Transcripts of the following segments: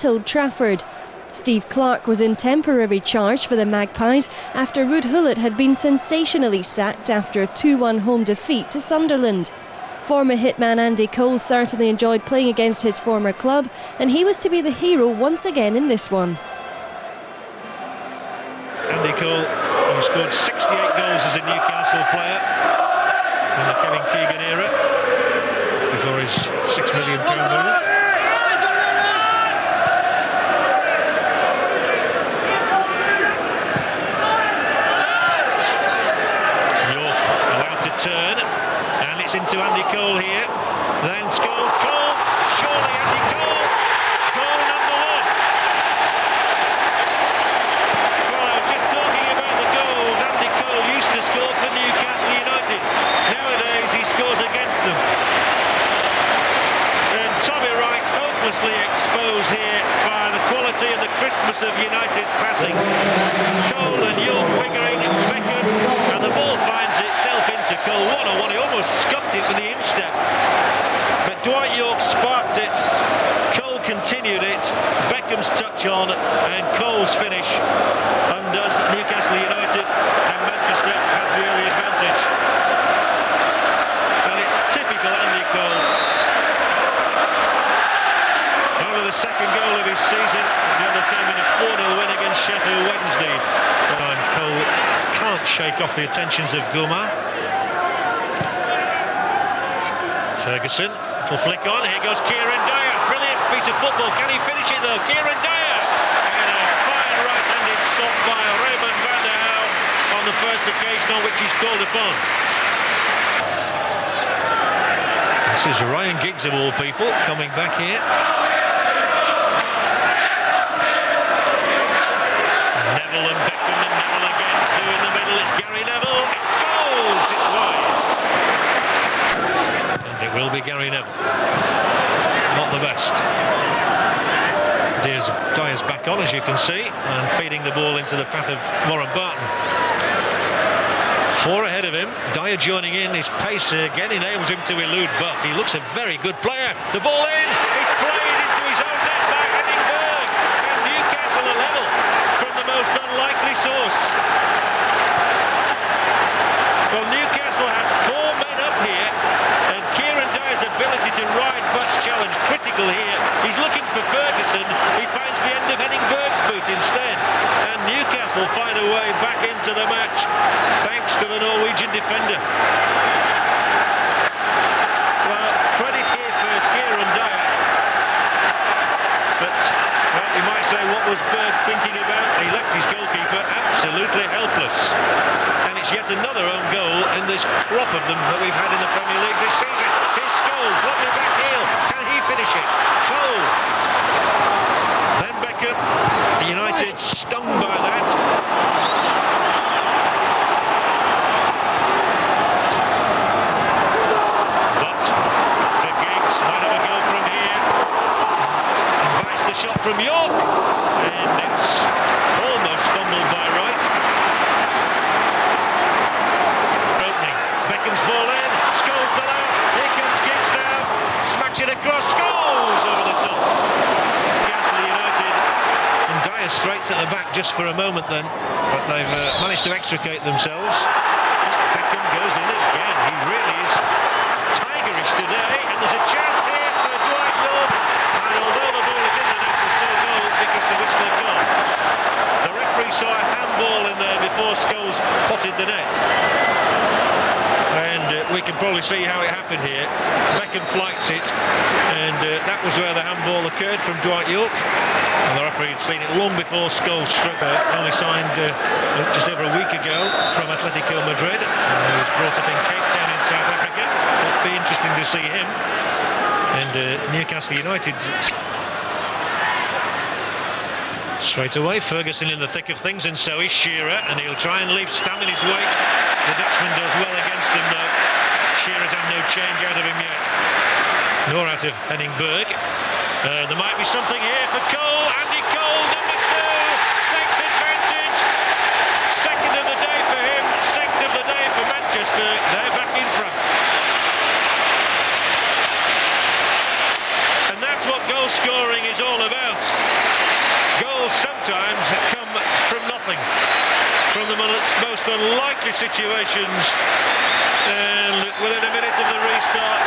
at Old Trafford. Steve Clarke was in temporary charge for the Magpies after Ruud Gullit had been sensationally sacked after a 2-1 home defeat to Sunderland. Former hitman Andy Cole certainly enjoyed playing against his former club, and he was to be the hero once again in this one. Andy Cole, who scored 68 goals as a Newcastle player in the Kevin Keegan era, before his £6 million movement. Turn, and it's into Andy Cole here, then Cole, surely Andy Cole, goal number one. Well, I was just talking about the goals Andy Cole used to score for Newcastle United. Nowadays he scores against them. And Tommy Wright hopelessly exposed here by the quality and the crispness of United's passing. Cole and York fingering, Beckham, and the ball finds itself into Cole. One-on-one, he almost scuffed it with the instep. But Dwight York sparked it, Cole continued it, Beckham's touch on, and Cole's finish undoes Newcastle United, and Manchester has the early advantage. And it's typical Andy Cole. Only the second goal of his season, the other came in a 4-0 win against Sheffield Wednesday. And Cole can't shake off the attentions of Gouma. Ferguson, little flick on, here goes Kieran Dyer, brilliant piece of football, can he finish it though? Kieran Dyer, and a fine right-handed stop by Raymond van der Houw on the first occasion on which he's called upon. This is Ryan Giggs of all people coming back here. Neville and Beckham, and Neville again, two in the middle, it's Gary Neville, it scores, it's wide. And it will be Gary Neville. Not the best. Dyer's back on, as you can see, and feeding the ball into the path of Warren Barton. Four ahead of him, Dyer joining in, his pace again enables him to elude, but he looks a very good player. The ball in, he's played into his own net by Edinburgh, and Newcastle are level from the most unlikely source. Well, Newcastle have four men up here, and Kieran Dyer's ability to ride Butch's challenge critical here. He's looking for Ferguson, he finds the end of Edinburgh's boot instead, and Newcastle find a way back into the match thanks to the Norwegian defender. Well, credit here for Kieran Dyer, but well, you might say, what was Berg thinking about? He left his goalkeeper absolutely helpless, and it's yet another own goal in this crop of them that we've had in the Premier League this season. Here's Scholes, lovely back heel, can he finish it? Cole, then Beckham, United stung by that. But the Giggs might have a go from here, invites the shot from York, and it's almost fumbled by Wright. Opening, Beckham's ball in, Scholes the low, here comes Giggs now, smacks it across, Scholes over the top. Newcastle United, and Dyer straight at the back just for a moment then, but they've managed to extricate themselves. Beckham goes in again, he really is tigerish today, and there's a chance here for Dwight York, and although the ball is in the net, there's no goal because to which they've gone. The referee saw a handball in there before Scholes potted the net. And we can probably see how it happened here. Beckham flights it, and that was where the handball occurred from Dwight York. And the referee had seen it long before Scholes struck. Only signed just over a week ago from Atletico Madrid. He was brought up in Cape Town in South Africa. It'll be interesting to see him. And Newcastle United straight away. Ferguson in the thick of things, and so is Shearer, and he'll try and leave Stam in his wake. The Dutchman does well against him though. Shearer's had no change out of him yet, nor out of Henning Berg. There might be something here for Cole. Andy Cole, number 2, takes advantage. Second of the day for him, second of the day for Manchester. They're back in front. And that's what goal scoring is all about. most unlikely situations. And within a minute of the restart,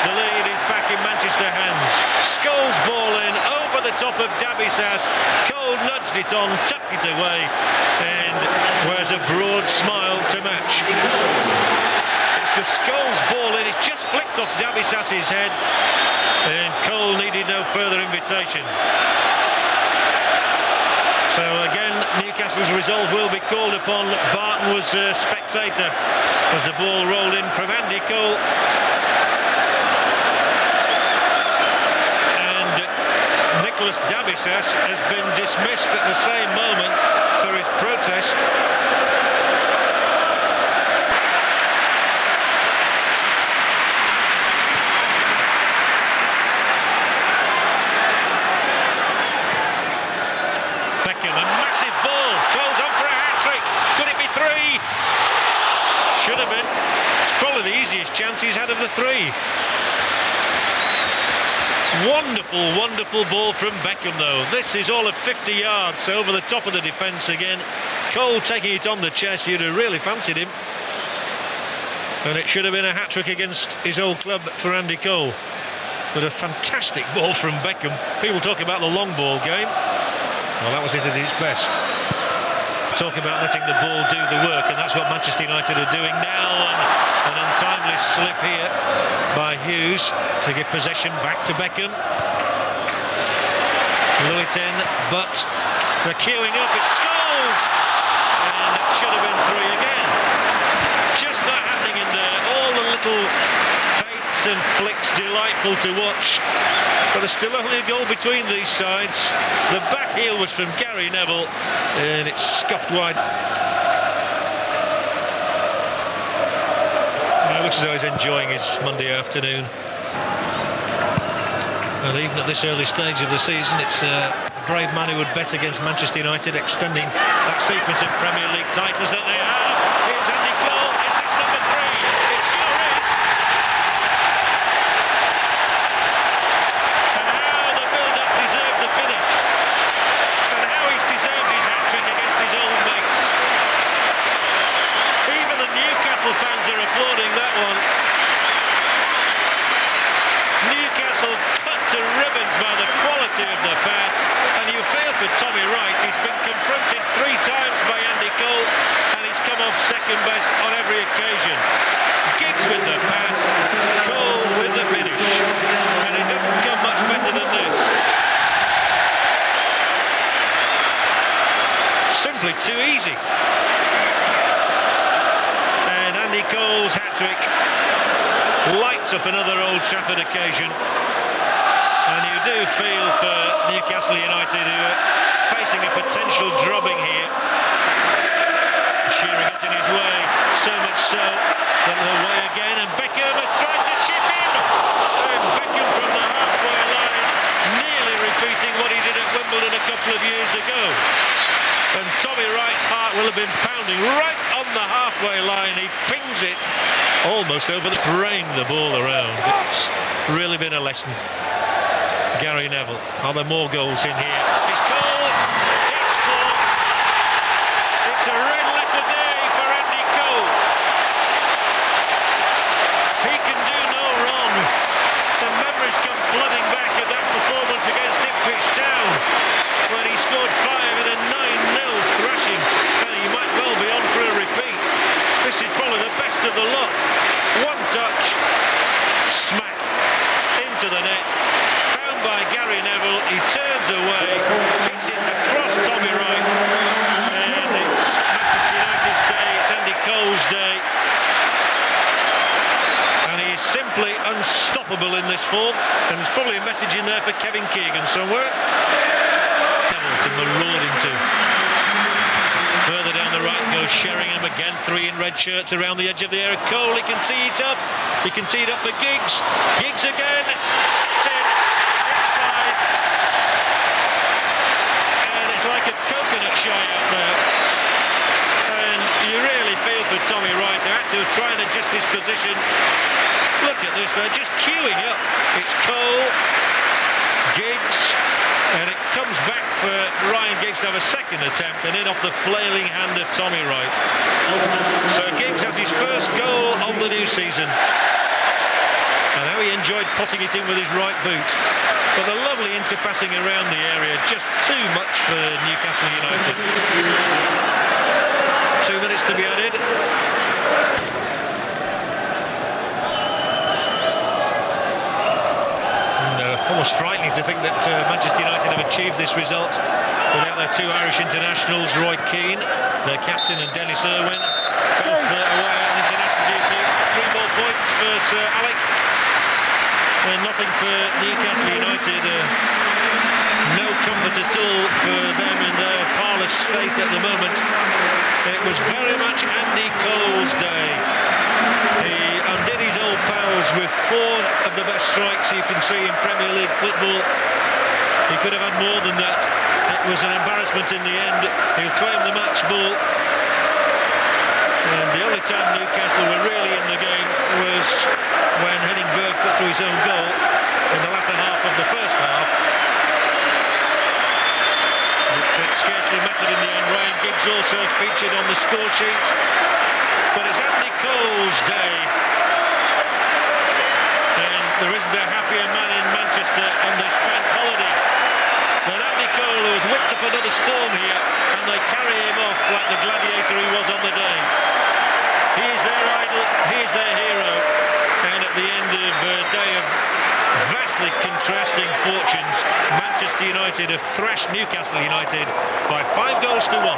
the lead is back in Manchester hands. Scholes ball in over the top of Dabisas. Cole nudged it on, tucked it away, and wears a broad smile to match. It's the Scholes ball in. It's just flicked off Dabisas's head, and Cole needed no further invitation. So again, Newcastle's resolve will be called upon. Barton was a spectator as the ball rolled in from Andy Cole. And Nicholas Dabisas has been dismissed at the same moment for his protest. Should have been. It's probably the easiest chance he's had of the three. Wonderful, wonderful ball from Beckham, though. This is all of 50 yards over the top of the defence again. Cole taking it on the chest. You'd have really fancied him. And it should have been a hat-trick against his old club for Andy Cole. But a fantastic ball from Beckham. People talk about the long ball game. Well, that was it at its best. Talk about letting the ball do the work, and that's what Manchester United are doing now. And an untimely slip here by Hughes to give possession back to Beckham. Blew it in, but they're queuing up. It's Scholes, and it should have been three again. Just not happening in there. All the little feints and flicks delightful to watch. But there's still only a goal between these sides. The back heel was from Gary Neville, and it's scuffed wide. Looks as though he's enjoying his Monday afternoon. And even at this early stage of the season, it's a brave man who would bet against Manchester United extending that sequence of Premier League titles that they have. Here's Andy Cole. Is this number three? It sure is. Fans are applauding that one. Newcastle cut to ribbons by the quality of the pass, and you feel for Tommy Wright. He's been confronted 3 times by Andy Cole, and he's come off second best on every occasion. Giggs with the pass, Cole with the finish, and it doesn't come much better than this. Simply too easy. Andy Cole's hat-trick lights up another Old Trafford occasion, and you do feel for Newcastle United, who are facing a potential drubbing here. Shearer gets in his way, so much so that they're away again, and Beckham has tried to chip in, and Beckham from the halfway line, nearly repeating what he did at Wimbledon a couple of years ago. And Tommy Wright's heart will have been pounding right on the halfway line. He pings it almost over the spraying the ball around. It's really been a lesson. Gary Neville. Are there more goals in here? It's Cole. It's full. It's a red letter day for Andy Cole. He can do no wrong. The memories come flooding back of that performance against Ipswich Town, when he scored 5 in a 9-0 thrashing, and he might well be on for a repeat. This is probably the best of the lot. One touch, smack, into the net, found by Gary Neville. He turns away, hits it across Tommy Wright, and it's Manchester United's day, it's Andy Cole's day. And he is simply unstoppable in this form, and there's probably a message in there for Kevin Keegan somewhere. Marauding into. Further down the right goes Sheringham again, 3 in red shirts around the edge of the area. Cole, he can tee it up. He can tee it up for Giggs. Giggs again. It's in. It's 5. And it's like a coconut shy out there. And you really feel for Tommy Wright, who had to try and adjust his position. Look at this, they're just queuing up. It's Cole, Giggs, and it comes back for Ryan Giggs to have a second attempt, and in off the flailing hand of Tommy Wright. So Giggs has his first goal of the new season, and how he enjoyed potting it in with his right boot. But the lovely interpassing around the area, just too much for Newcastle United. 2 minutes to be added. Almost frightening to think that Manchester United have achieved this result without their two Irish internationals, Roy Keane, their captain, and Dennis Irwin, both away on international duty. 3 more points for Sir Alec, and nothing for Newcastle United. No comfort at all for them in their parlous state at the moment. It was very much Andy Cole's day. He undid his old pals with 4 of the best strikes you can see in Premier League football. He could have had more than that. It was an embarrassment in the end. He'll claim the match ball. And the only time Newcastle were really in the game was when Henningberg put through his own goal in the latter half of the first half. It scarcely mattered in the end. Ryan Giggs also featured on the score sheet. But it's Andy Cole's day. And there isn't a happier man in Manchester on this bank holiday than Andy Cole, who has whipped up another storm here, and they carry him off like the gladiator he was on the day. He is their idol, he is their hero, and at the end of a day of vastly contrasting fortunes, Manchester United have thrashed Newcastle United by 5 goals to 1.